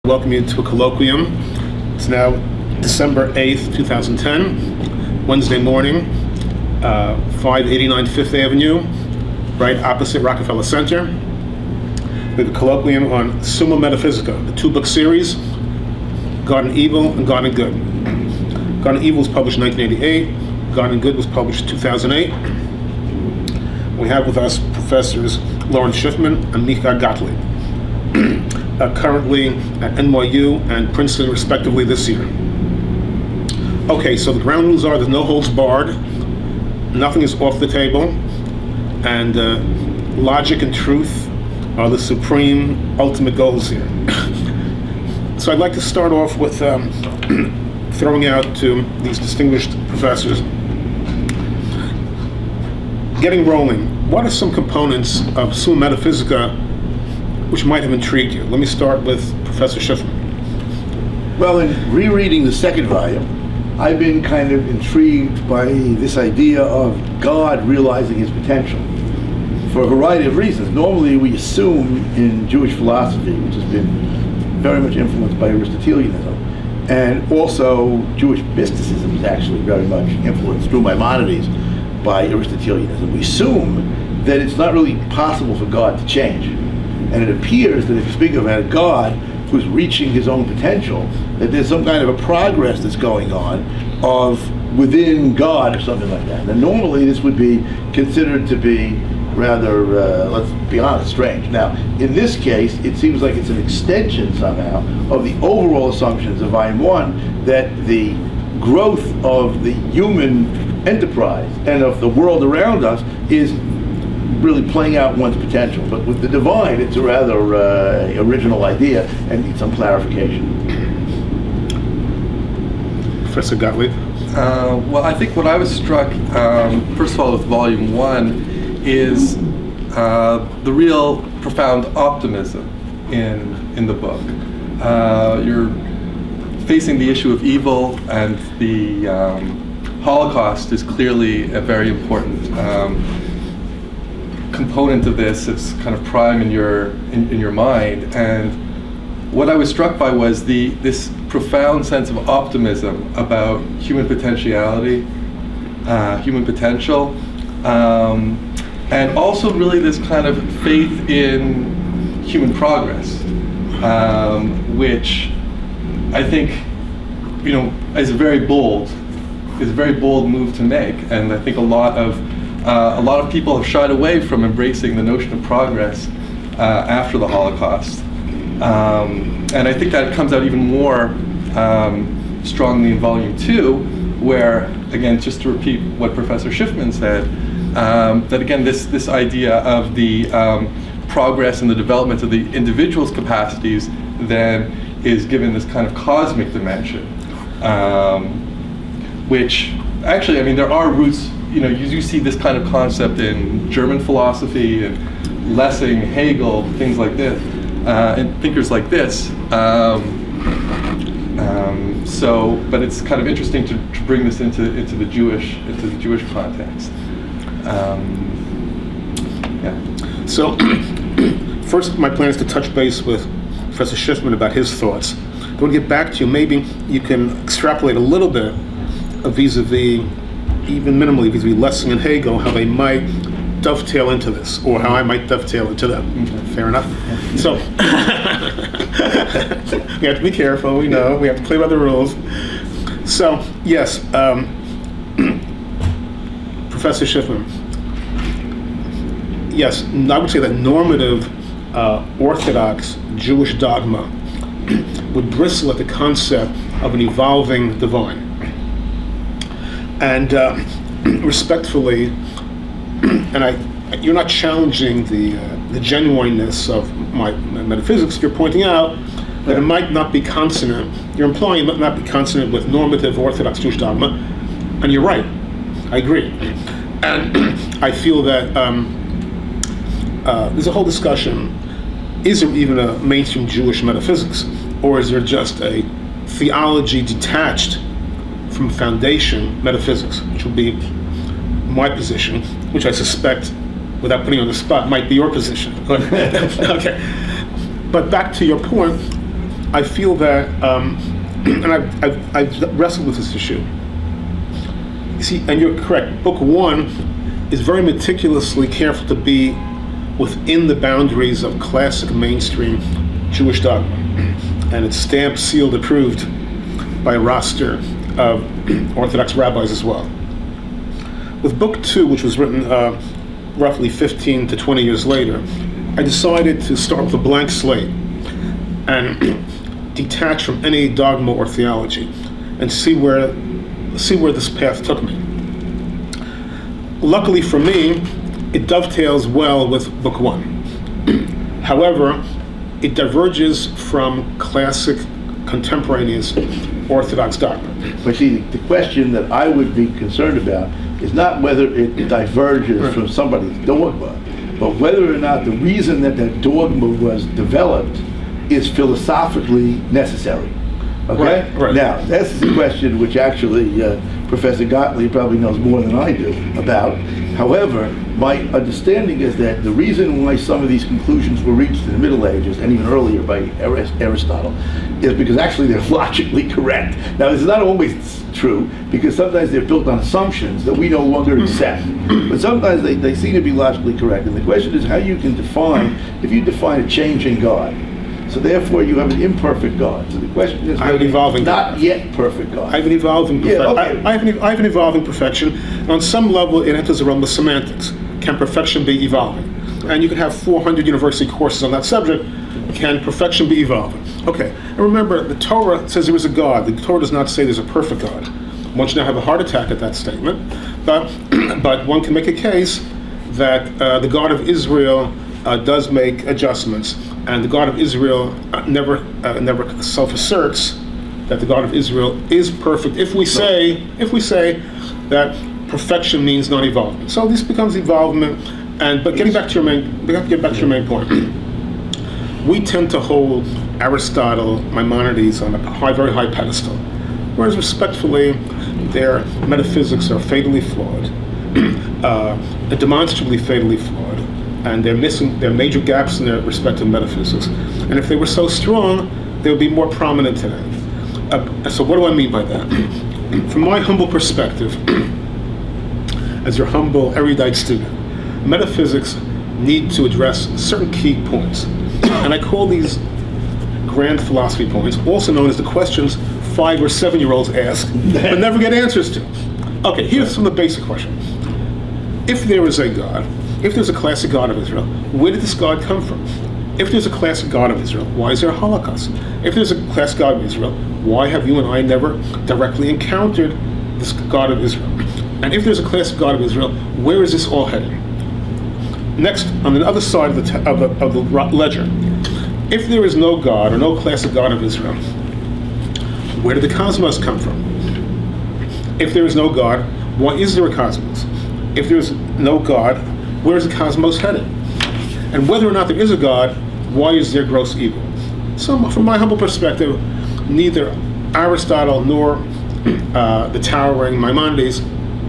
Welcome you to a colloquium. It's now December 8th, 2010, Wednesday morning, 589 Fifth Avenue, right opposite Rockefeller Center. We have a colloquium on Summa Metaphysica, the two-book series, God and Evil and God and Good. God and Evil was published in 1988, God and Good was published in 2008. We have with us Professors Lawrence Schiffman and Micah Gottlieb. Currently at NYU and Princeton respectively this year. Okay, so the ground rules are there's no holds barred, nothing is off the table, and logic and truth are the supreme ultimate goals here. So I'd like to start off with throwing out to these distinguished professors, getting rolling. What are some components of Summa Metaphysica which might have intrigued you? Let me start with Professor Schiffman. Well, in rereading the second volume, I've been kind of intrigued by this idea of God realizing his potential for a variety of reasons. Normally we assume in Jewish philosophy, which has been very much influenced by Aristotelianism, and also Jewish mysticism is actually very much influenced through Maimonides by Aristotelianism. We assume that it's not really possible for God to change. And it appears that if you speak of a God who's reaching his own potential, that there's some kind of a progress that's going on of within God or something like that. And normally this would be considered to be rather, let's be honest, strange. Now, in this case, it seems like it's an extension somehow of the overall assumptions of Volume 1 that the growth of the human enterprise and of the world around us is really playing out one's potential. But with the divine, it's a rather original idea and needs some clarification. Professor Gottlieb? Well, I think what I was struck, first of all, with Volume 1 is the real profound optimism in the book. You're facing the issue of evil, and the Holocaust is clearly a very important component of this. It's kind of prime in your mind, and what I was struck by was this profound sense of optimism about human potentiality, human potential, and also really this kind of faith in human progress, which I think, you know, is a very bold move to make, and I think a lot of people have shied away from embracing the notion of progress after the Holocaust. And I think that comes out even more strongly in Volume 2, where, again, just to repeat what Professor Schiffman said, that again, this idea of the progress and the development of the individual's capacities then is given this kind of cosmic dimension, which actually, I mean, there are roots. You know, you see this kind of concept in German philosophy and Lessing, Hegel, things like this, and thinkers like this. But it's kind of interesting to bring this into the Jewish context. Yeah. So, first, my plan is to touch base with Professor Schiffman about his thoughts. I want to get back to you. Maybe you can extrapolate a little bit vis-a-vis, even minimally, vis-a-vis Lessing and Hegel, how they might dovetail into this, or how I might dovetail into them. Okay. Fair enough. So, we have to be careful, we know, we have to play by the rules. So, yes, Professor Schiffman, yes, I would say that normative Orthodox Jewish dogma would bristle at the concept of an evolving divine. And respectfully, and you're not challenging the genuineness of my metaphysics. You're pointing out that it might not be consonant. You're implying it might not be consonant with normative Orthodox Jewish dogma, and you're right. I agree. And I feel that there's a whole discussion: is there even a mainstream Jewish metaphysics, or is there just a theology detached from foundation metaphysics, which will be my position, which I suspect, without putting you on the spot, might be your position. Okay. But back to your point, I feel that, and I've wrestled with this issue. You see, and you're correct, Book 1 is very meticulously careful to be within the boundaries of classic mainstream Jewish dogma. And it's stamped, sealed, approved by a roster of Orthodox rabbis as well. With Book 2, which was written roughly 15 to 20 years later, I decided to start with a blank slate and detach from any dogma or theology and see where this path took me. Luckily for me, it dovetails well with Book 1. However, it diverges from classic contemporaneous Orthodox dogma. But see, the question that I would be concerned about is not whether it diverges from somebody's dogma, but whether or not the reason that that dogma was developed is philosophically necessary. Okay? Right. Now, that's the question which actually Professor Gottlieb probably knows more than I do about. However, my understanding is that the reason why some of these conclusions were reached in the Middle Ages, and even earlier by Aristotle, is because actually they're logically correct. Now, this is not always true, because sometimes they're built on assumptions that we no longer accept. But sometimes they seem to be logically correct. And the question is how you can define, if you define a changing God, so therefore you have an imperfect God. So the question is, I have an evolving not God. yet perfect God. I have an evolving perfection. Yeah, okay. I have an evolving perfection. And on some level, it enters the realm of semantics. Can perfection be evolving? And you can have 400 university courses on that subject. Can perfection be evolving? Okay. And remember, the Torah says there is a God. The Torah does not say there's a perfect God. One should now have a heart attack at that statement. But one can make a case that the God of Israel does make adjustments, and the God of Israel never self-asserts that the God of Israel is perfect. If we say that perfection means non-evolvement, so this becomes evolvement. But getting back to your main point, we tend to hold Aristotle, Maimonides on a very high pedestal, whereas respectfully, their metaphysics are fatally flawed, demonstrably fatally flawed. And there are major gaps in their respective metaphysics. And if they were so strong, they would be more prominent today. So what do I mean by that? From my humble perspective, as your humble, erudite student, metaphysics need to address certain key points. And I call these grand philosophy points, also known as the questions 5 or 7-year-olds ask, but never get answers to. Okay, here's some of the basic questions. If there is a God, if there's a classic God of Israel, where did this God come from? If there's a classic God of Israel, why is there a Holocaust? If there's a classic God of Israel, why have you and I never directly encountered this God of Israel? And if there's a classic God of Israel, where is this all heading? Next, on the other side of the ledger, if there is no God or no classic God of Israel, where did the cosmos come from? If there is no God, why is there a cosmos? If there is no God, where is the cosmos headed? And whether or not there is a God, why is there gross evil? So from my humble perspective, neither Aristotle nor the towering Maimonides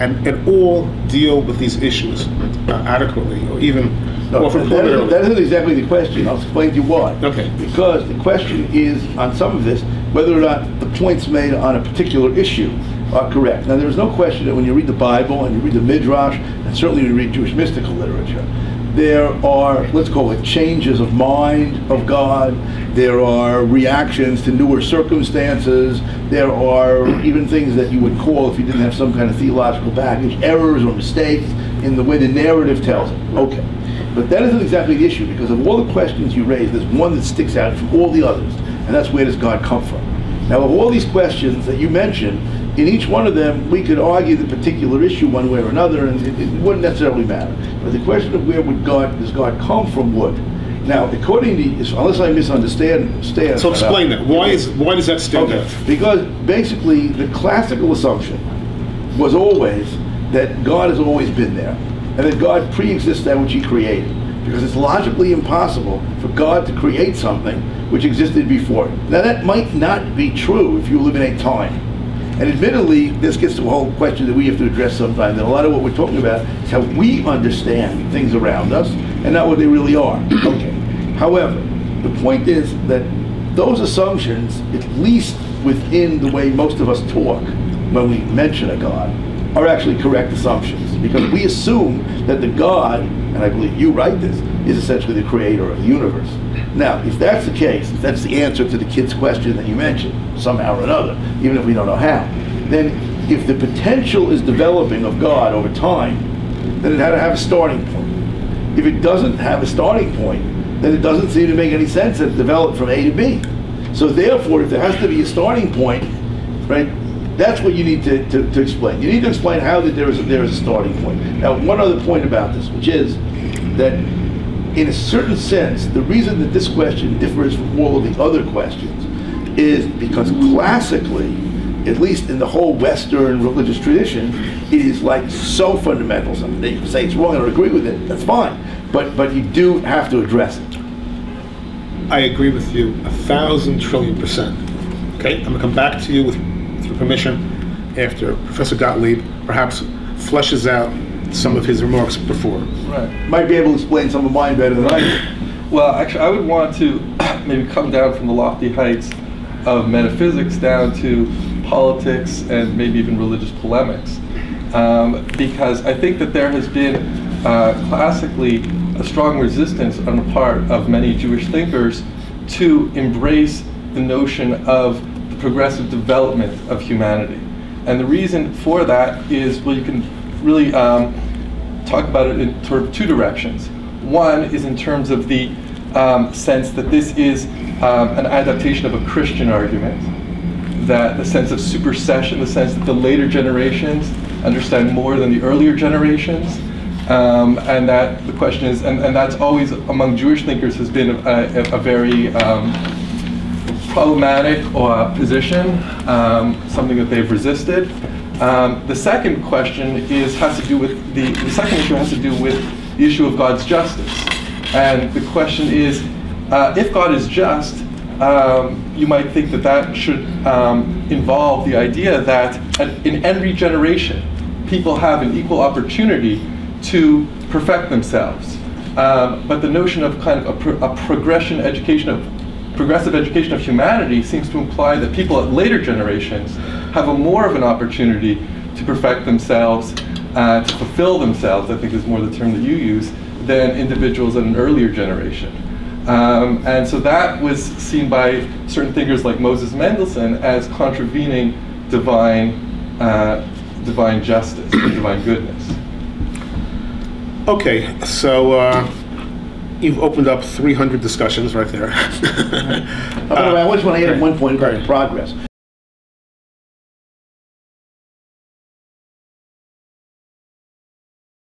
and all deal with these issues adequately, or even often clearly. That isn't exactly the question. I'll explain to you why. Okay. Because the question is, on some of this, whether or not the points made on a particular issue are correct. Now, there's no question that when you read the Bible and you read the Midrash, and certainly when you read Jewish mystical literature, there are, let's call it, changes of mind of God. There are reactions to newer circumstances. There are even things that you would call, if you didn't have some kind of theological baggage, errors or mistakes in the way the narrative tells it. Okay. But that isn't exactly the issue, because of all the questions you raise, there's one that sticks out from all the others, and that's, where does God come from? Now, of all these questions that you mentioned, in each one of them, we could argue the particular issue one way or another, and it wouldn't necessarily matter. But the question of where does God come from would. Now, according to, unless I misunderstand, so explain that. Why does that stand out? Because basically, the classical assumption was always that God has always been there, and that God pre-exists that which He created. Because it's logically impossible for God to create something which existed before. Now, that might not be true if you live in a time. And admittedly, this gets to a whole question that we have to address sometime, that a lot of what we're talking about is how we understand things around us and not what they really are. Okay. However, the point is that those assumptions, at least within the way most of us talk when we mention a God, are actually correct assumptions. Because we assume that the God, and I believe you write this, is essentially the creator of the universe. Now, if that's the case, if that's the answer to the kid's question that you mentioned, somehow or another, even if we don't know how, then if the potential is developing of God over time, then it had to have a starting point. If it doesn't have a starting point, then it doesn't seem to make any sense that it developed from A to B. So therefore, if there has to be a starting point, right, that's what you need to explain. You need to explain how that there is a starting point. Now, one other point about this, which is that in a certain sense, the reason that this question differs from all of the other questions is because classically, at least in the whole Western religious tradition, it is like so fundamental. Something that you can say it's wrong and agree with it, that's fine. But you do have to address it. I agree with you 1,000 trillion %. Okay, I'm going to come back to you with your permission after Professor Gottlieb perhaps fleshes out some of his remarks before. Right. Might be able to explain some of mine better than I do. Well, actually, I would want to maybe come down from the lofty heights of metaphysics down to politics and maybe even religious polemics, because I think that there has been classically a strong resistance on the part of many Jewish thinkers to embrace the notion of the progressive development of humanity. And the reason for that is, well, you can really talk about it in sort of two directions. One is in terms of the sense that this is an adaptation of a Christian argument, that the sense of supersession, the sense that the later generations understand more than the earlier generations, and that the question is, and that's always among Jewish thinkers has been a very problematic position, something that they've resisted. The second question has to do with the second issue has to do with the issue of God's justice, and the question is, if God is just, you might think that that should involve the idea that in every generation, people have an equal opportunity to perfect themselves. But the notion of kind of a progressive education of humanity seems to imply that people at later generations have more of an opportunity to perfect themselves, to fulfill themselves, I think is more the term that you use, than individuals in an earlier generation. And so that was seen by certain thinkers like Moses Mendelssohn as contravening divine justice, divine goodness. Okay, so you've opened up 300 discussions right there. By the way, I always want to add one point about progress.